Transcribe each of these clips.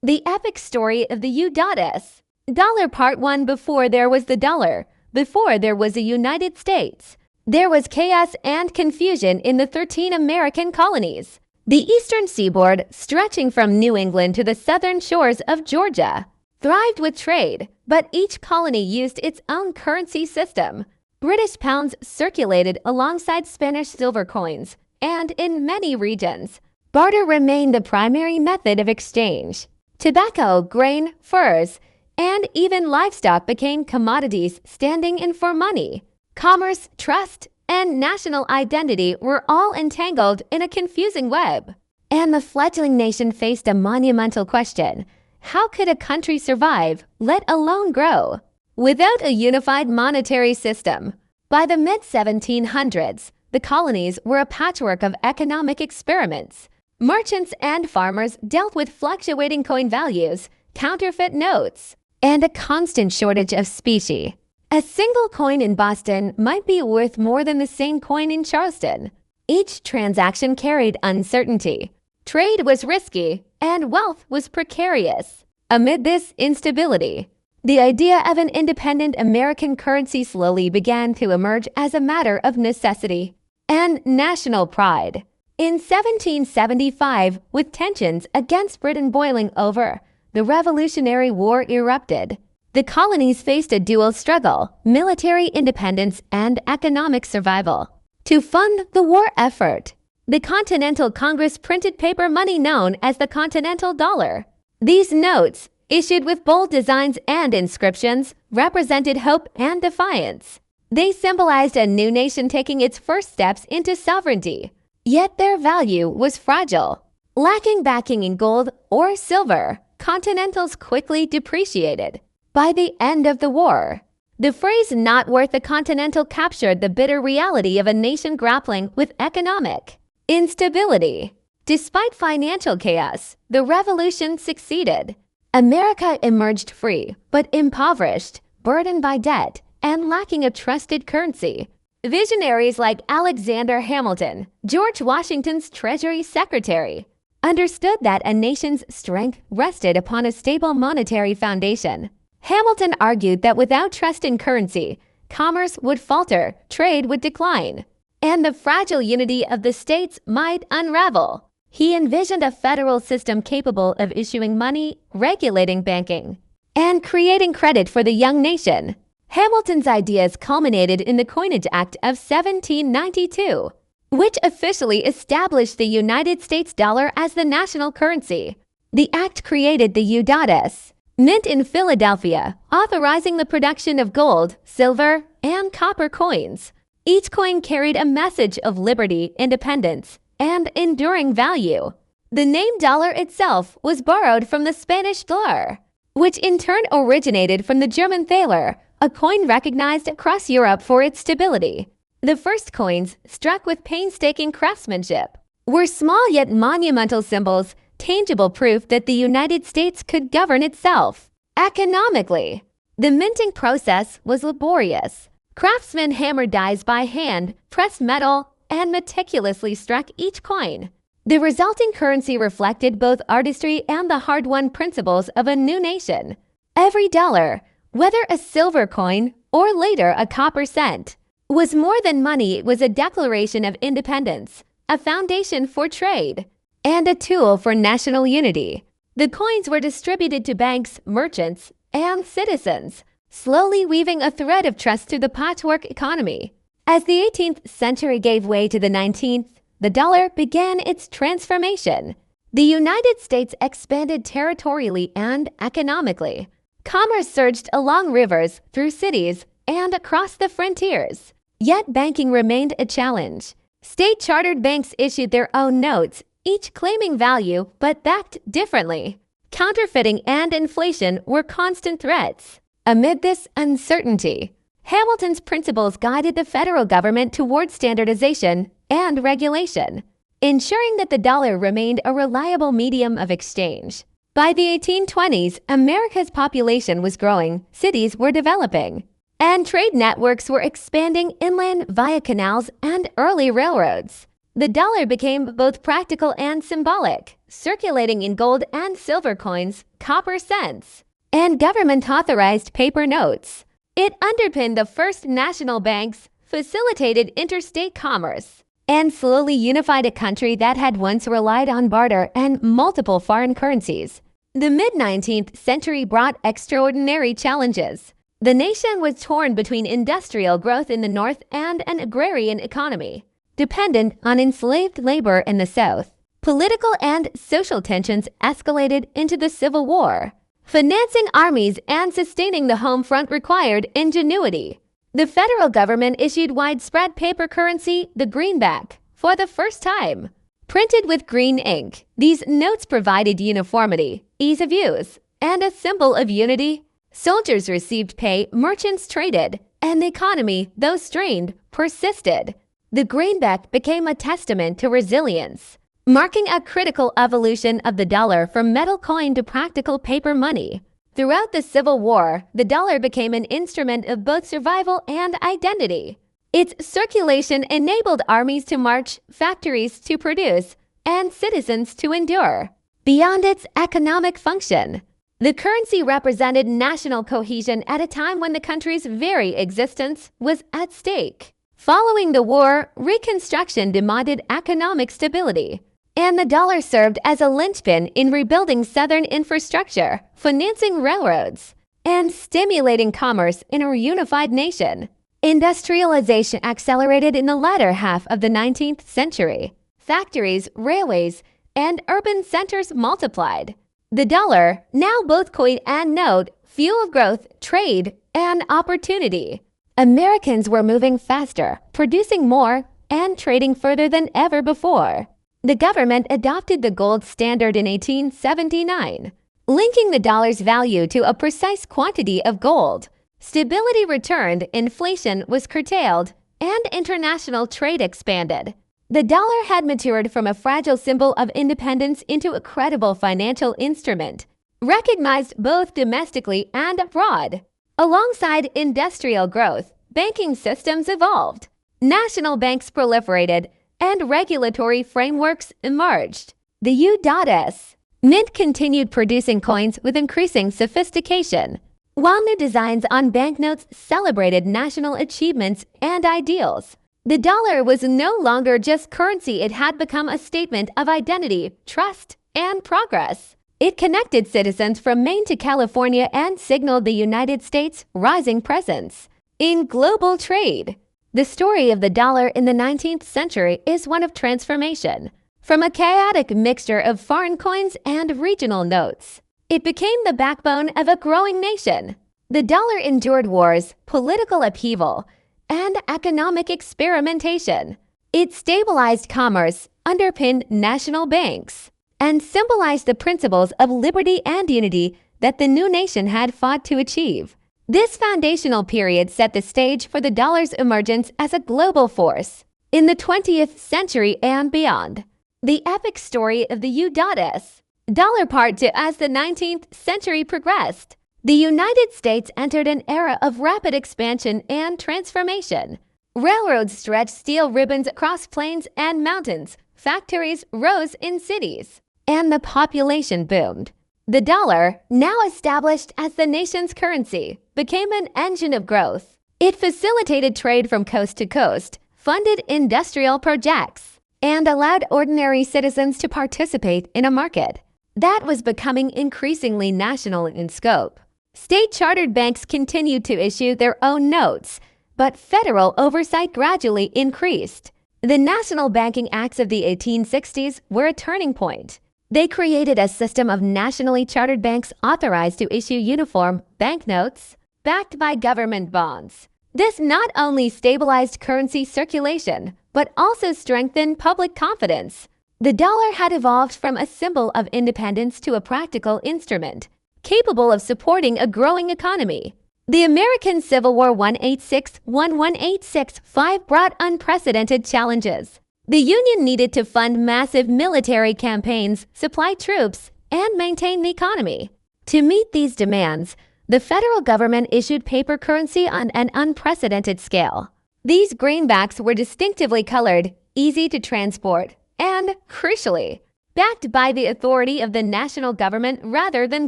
The epic story of the U.S. Dollar Part 1. Before there was the dollar, before there was a United States, there was chaos and confusion in the 13 American colonies. The eastern seaboard, stretching from New England to the southern shores of Georgia, thrived with trade, but each colony used its own currency system. British pounds circulated alongside Spanish silver coins, and in many regions, barter remained the primary method of exchange. Tobacco, grain, furs, and even livestock became commodities standing in for money. Commerce, trust, and national identity were all entangled in a confusing web. And the fledgling nation faced a monumental question: how could a country survive, let alone grow, without a unified monetary system? By the mid-1700s, the colonies were a patchwork of economic experiments. Merchants and farmers dealt with fluctuating coin values, counterfeit notes, and a constant shortage of specie. A single coin in Boston might be worth more than the same coin in Charleston. Each transaction carried uncertainty. Trade was risky, and wealth was precarious. Amid this instability, the idea of an independent American currency slowly began to emerge as a matter of necessity and national pride. In 1775, with tensions against Britain boiling over, the Revolutionary War erupted. The colonies faced a dual struggle: military independence and economic survival. To fund the war effort, the Continental Congress printed paper money known as the Continental Dollar. These notes, issued with bold designs and inscriptions, represented hope and defiance. They symbolized a new nation taking its first steps into sovereignty. Yet their value was fragile. Lacking backing in gold or silver, Continentals quickly depreciated. By the end of the war, the phrase "not worth a Continental" captured the bitter reality of a nation grappling with economic instability. Despite financial chaos, the revolution succeeded. America emerged free, but impoverished, burdened by debt, and lacking a trusted currency. Visionaries like Alexander Hamilton, George Washington's Treasury Secretary, understood that a nation's strength rested upon a stable monetary foundation. Hamilton argued that without trust in currency, commerce would falter, trade would decline, and the fragile unity of the states might unravel. He envisioned a federal system capable of issuing money, regulating banking, and creating credit for the young nation. Hamilton's ideas culminated in the Coinage Act of 1792, which officially established the United States dollar as the national currency. The act created the U.S. Mint in Philadelphia, authorizing the production of gold, silver, and copper coins. Each coin carried a message of liberty, independence, and enduring value. The name dollar itself was borrowed from the Spanish dólar, which in turn originated from the German thaler, a coin recognized across Europe for its stability. The first coins, struck with painstaking craftsmanship, were small yet monumental symbols, tangible proof that the United States could govern itself economically. The minting process was laborious. Craftsmen hammered dies by hand, pressed metal, and meticulously struck each coin. The resulting currency reflected both artistry and the hard-won principles of a new nation. Every dollar, whether a silver coin or later a copper cent, was more than money. It was a declaration of independence, a foundation for trade, and a tool for national unity. The coins were distributed to banks, merchants, and citizens, slowly weaving a thread of trust through the patchwork economy. As the 18th century gave way to the 19th, the dollar began its transformation. The United States expanded territorially and economically. Commerce surged along rivers, through cities, and across the frontiers. Yet banking remained a challenge. State-chartered banks issued their own notes, each claiming value but backed differently. Counterfeiting and inflation were constant threats. Amid this uncertainty, Hamilton's principles guided the federal government toward standardization and regulation, ensuring that the dollar remained a reliable medium of exchange. By the 1820s, America's population was growing, cities were developing, and trade networks were expanding inland via canals and early railroads. The dollar became both practical and symbolic, circulating in gold and silver coins, copper cents, and government-authorized paper notes. It underpinned the first national banks, facilitated interstate commerce, and slowly unified a country that had once relied on barter and multiple foreign currencies. The mid-19th century brought extraordinary challenges. The nation was torn between industrial growth in the north and an agrarian economy, dependent on enslaved labor in the south. Political and social tensions escalated into the Civil War. Financing armies and sustaining the home front required ingenuity. The federal government issued widespread paper currency, the greenback, for the first time. Printed with green ink, these notes provided uniformity, ease of use, and a symbol of unity. Soldiers received pay, merchants traded, and the economy, though strained, persisted. The greenback became a testament to resilience, marking a critical evolution of the dollar from metal coin to practical paper money. Throughout the Civil War, the dollar became an instrument of both survival and identity. Its circulation enabled armies to march, factories to produce, and citizens to endure. Beyond its economic function, the currency represented national cohesion at a time when the country's very existence was at stake. Following the war, Reconstruction demanded economic stability, and the dollar served as a linchpin in rebuilding Southern infrastructure, financing railroads, and stimulating commerce in a unified nation. Industrialization accelerated in the latter half of the 19th century. Factories, railways, and urban centers multiplied. The dollar, now both coin and note, fueled growth, trade, and opportunity. Americans were moving faster, producing more, and trading further than ever before. The government adopted the gold standard in 1879, linking the dollar's value to a precise quantity of gold. Stability returned, inflation was curtailed, and international trade expanded. The dollar had matured from a fragile symbol of independence into a credible financial instrument, recognized both domestically and abroad. Alongside industrial growth, banking systems evolved. National banks proliferated, and regulatory frameworks emerged. The U.S. Mint continued producing coins with increasing sophistication, while new designs on banknotes celebrated national achievements and ideals. The dollar was no longer just currency, it had become a statement of identity, trust, and progress. It connected citizens from Maine to California and signaled the United States' rising presence in global trade. The story of the dollar in the 19th century is one of transformation. From a chaotic mixture of foreign coins and regional notes, it became the backbone of a growing nation. The dollar endured wars, political upheaval, and economic experimentation. It stabilized commerce, underpinned national banks, and symbolized the principles of liberty and unity that the new nation had fought to achieve. This foundational period set the stage for the dollar's emergence as a global force in the 20th century and beyond. The epic story of the U.S. dollar. Part 2. As the 19th century progressed, the United States entered an era of rapid expansion and transformation. Railroads stretched steel ribbons across plains and mountains, factories rose in cities, and the population boomed. The dollar, now established as the nation's currency, became an engine of growth. It facilitated trade from coast to coast, funded industrial projects, and allowed ordinary citizens to participate in a market that was becoming increasingly national in scope. State-chartered banks continued to issue their own notes, but federal oversight gradually increased. The National Banking Acts of the 1860s were a turning point. They created a system of nationally chartered banks authorized to issue uniform banknotes backed by government bonds. This not only stabilized currency circulation, but also strengthened public confidence. The dollar had evolved from a symbol of independence to a practical instrument, capable of supporting a growing economy. The American Civil War 1866-1865 brought unprecedented challenges. The Union needed to fund massive military campaigns, supply troops, and maintain the economy. To meet these demands, the federal government issued paper currency on an unprecedented scale. These greenbacks were distinctively colored, easy to transport, and, crucially, backed by the authority of the national government rather than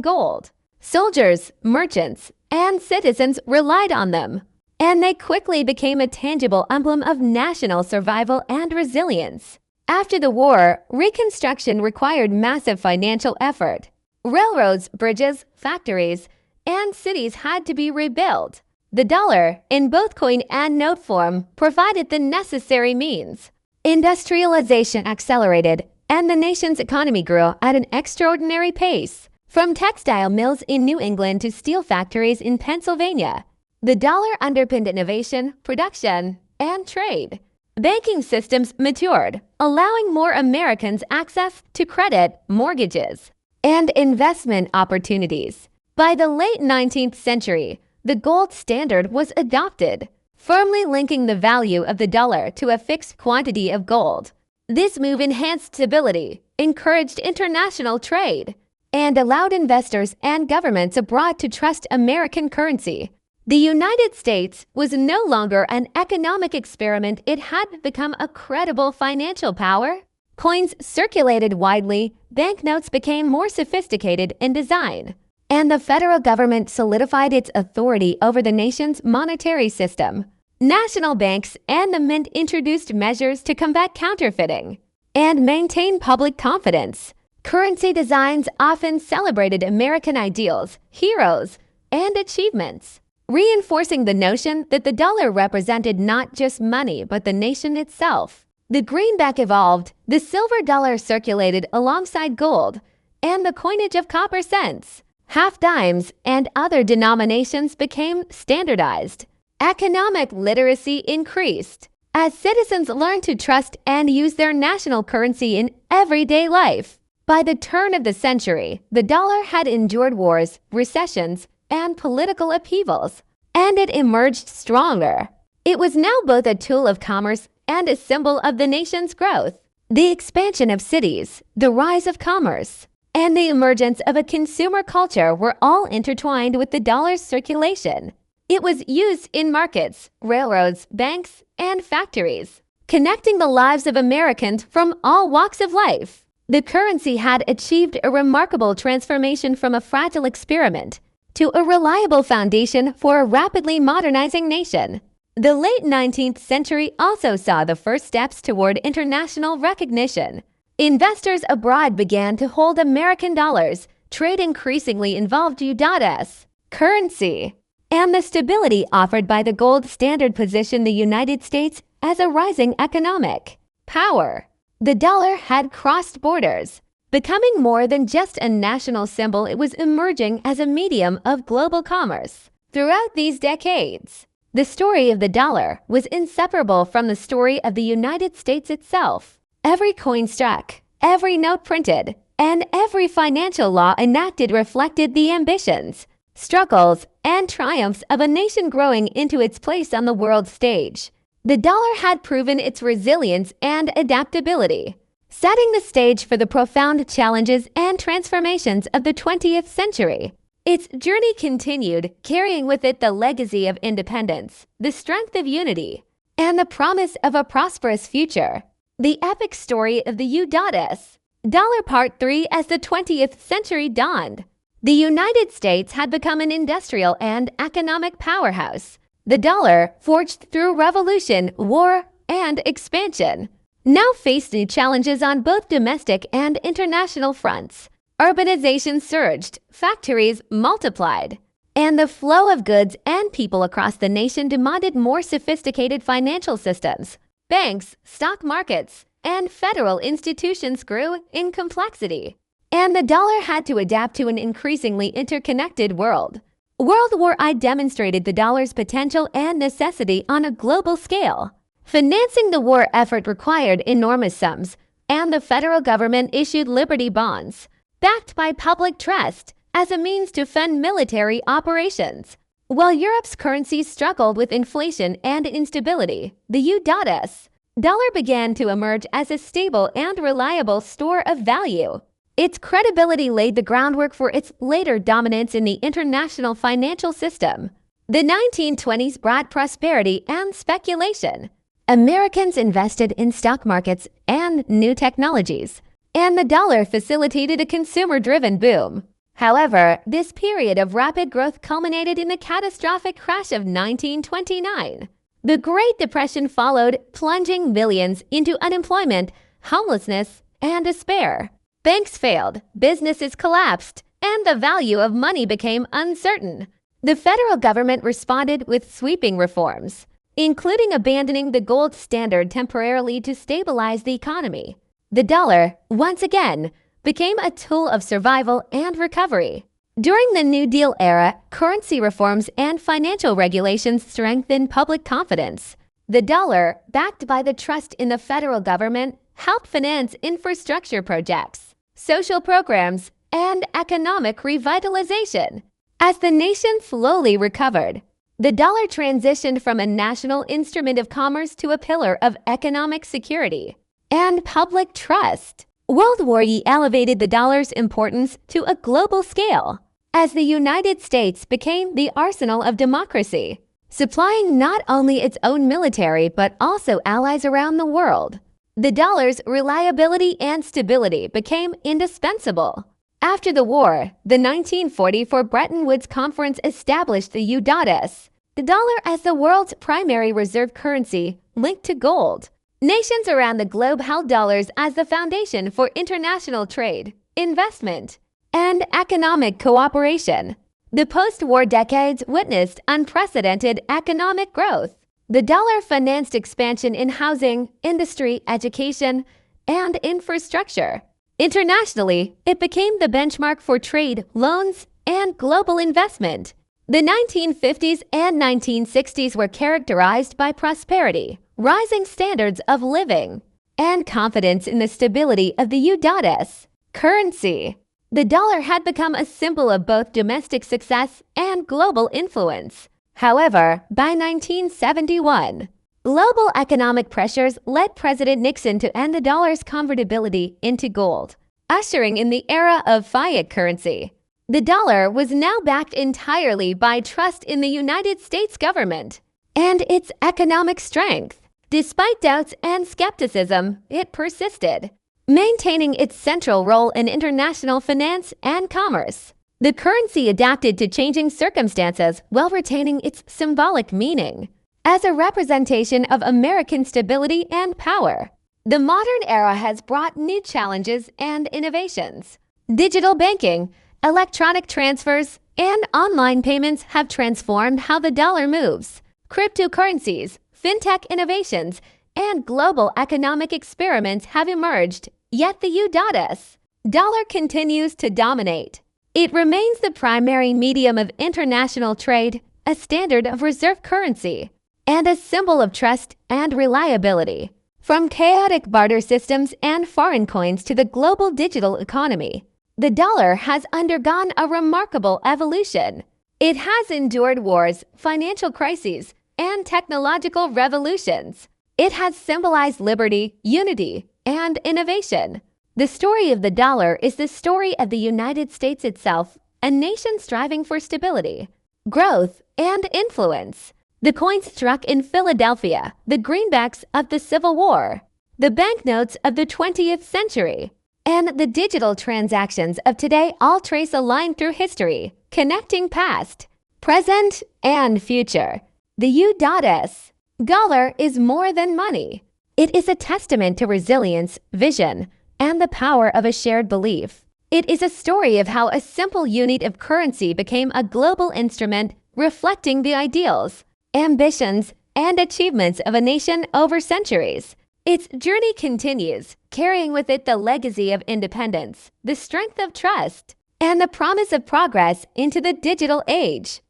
gold. Soldiers, merchants, and citizens relied on them, and they quickly became a tangible emblem of national survival and resilience. After the war, reconstruction required massive financial effort. Railroads, bridges, factories, and cities had to be rebuilt. The dollar, in both coin and note form, provided the necessary means. Industrialization accelerated, and the nation's economy grew at an extraordinary pace. From textile mills in New England to steel factories in Pennsylvania, the dollar underpinned innovation, production, and trade. Banking systems matured, allowing more Americans access to credit, mortgages, and investment opportunities. By the late 19th century, the gold standard was adopted, firmly linking the value of the dollar to a fixed quantity of gold. This move enhanced stability, encouraged international trade, and allowed investors and governments abroad to trust American currency. The United States was no longer an economic experiment, it had become a credible financial power. Coins circulated widely, banknotes became more sophisticated in design, and the federal government solidified its authority over the nation's monetary system. National banks and the Mint introduced measures to combat counterfeiting and maintain public confidence. Currency designs often celebrated American ideals, heroes, and achievements, reinforcing the notion that the dollar represented not just money but the nation itself. The greenback evolved, the silver dollar circulated alongside gold, and the coinage of copper cents, half dimes, and other denominations became standardized. Economic literacy increased as citizens learned to trust and use their national currency in everyday life. By the turn of the century, the dollar had endured wars, recessions, and political upheavals, and it emerged stronger. It was now both a tool of commerce and a symbol of the nation's growth. The expansion of cities, the rise of commerce, and the emergence of a consumer culture were all intertwined with the dollar's circulation. It was used in markets, railroads, banks, and factories, connecting the lives of Americans from all walks of life. The currency had achieved a remarkable transformation from a fragile experiment to a reliable foundation for a rapidly modernizing nation. The late 19th century also saw the first steps toward international recognition. Investors abroad began to hold American dollars. Trade increasingly involved U.S. currency, and the stability offered by the gold standard positioned the United States as a rising economic power. The dollar had crossed borders, becoming more than just a national symbol. It was emerging as a medium of global commerce. Throughout these decades, the story of the dollar was inseparable from the story of the United States itself. Every coin struck, every note printed, and every financial law enacted reflected the ambitions, struggles, and triumphs of a nation growing into its place on the world stage. The dollar had proven its resilience and adaptability, setting the stage for the profound challenges and transformations of the 20th century. Its journey continued, carrying with it the legacy of independence, the strength of unity, and the promise of a prosperous future. The epic story of the U.S. dollar Part 3. As the 20th century dawned, the United States had become an industrial and economic powerhouse. The dollar, forged through revolution, war, and expansion, now faced new challenges on both domestic and international fronts. Urbanization surged, factories multiplied, and the flow of goods and people across the nation demanded more sophisticated financial systems. Banks, stock markets, and federal institutions grew in complexity, and the dollar had to adapt to an increasingly interconnected world. World War I demonstrated the dollar's potential and necessity on a global scale. Financing the war effort required enormous sums, and the federal government issued Liberty bonds, backed by public trust, as a means to fund military operations. While Europe's currencies struggled with inflation and instability, the U.S. dollar began to emerge as a stable and reliable store of value. Its credibility laid the groundwork for its later dominance in the international financial system. The 1920s brought prosperity and speculation. Americans invested in stock markets and new technologies, and the dollar facilitated a consumer-driven boom. However, this period of rapid growth culminated in the catastrophic crash of 1929. The Great Depression followed, plunging millions into unemployment, homelessness, and despair. Banks failed, businesses collapsed, and the value of money became uncertain. The federal government responded with sweeping reforms, including abandoning the gold standard temporarily to stabilize the economy. The dollar, once again, became a tool of survival and recovery. During the New Deal era, currency reforms and financial regulations strengthened public confidence. The dollar, backed by the trust in the federal government, helped finance infrastructure projects, social programs, and economic revitalization. As the nation slowly recovered, the dollar transitioned from a national instrument of commerce to a pillar of economic security and public trust. World War II elevated the dollar's importance to a global scale as the United States became the arsenal of democracy, supplying not only its own military but also allies around the world. The dollar's reliability and stability became indispensable. After the war, the 1944 Bretton Woods Conference established the UDS, the dollar as the world's primary reserve currency linked to gold. Nations around the globe held dollars as the foundation for international trade, investment, and economic cooperation. The post-war decades witnessed unprecedented economic growth. The dollar financed expansion in housing, industry, education, and infrastructure. Internationally, it became the benchmark for trade, loans, and global investment. The 1950s and 1960s were characterized by prosperity, rising standards of living, and confidence in the stability of the UDS currency. The dollar had become a symbol of both domestic success and global influence. However, by 1971, global economic pressures led President Nixon to end the dollar's convertibility into gold, ushering in the era of fiat currency. The dollar was now backed entirely by trust in the United States government and its economic strength. Despite doubts and skepticism, it persisted, maintaining its central role in international finance and commerce. The currency adapted to changing circumstances while retaining its symbolic meaning as a representation of American stability and power. The modern era has brought new challenges and innovations. Digital banking, electronic transfers, and online payments have transformed how the dollar moves. Cryptocurrencies, fintech innovations, and global economic experiments have emerged, yet the UDS dollar continues to dominate. It remains the primary medium of international trade, a standard of reserve currency, and a symbol of trust and reliability. From chaotic barter systems and foreign coins to the global digital economy, the dollar has undergone a remarkable evolution. It has endured wars, financial crises, and technological revolutions. It has symbolized liberty, unity, and innovation. The story of the dollar is the story of the United States itself, a nation striving for stability, growth, and influence. The coins struck in Philadelphia, the greenbacks of the Civil War, the banknotes of the 20th century, and the digital transactions of today all trace a line through history, connecting past, present, and future. The UDS dollar is more than money. It is a testament to resilience, vision, and the power of a shared belief. It is a story of how a simple unit of currency became a global instrument reflecting the ideals, ambitions, and achievements of a nation over centuries. Its journey continues, carrying with it the legacy of independence, the strength of trust, and the promise of progress into the digital age.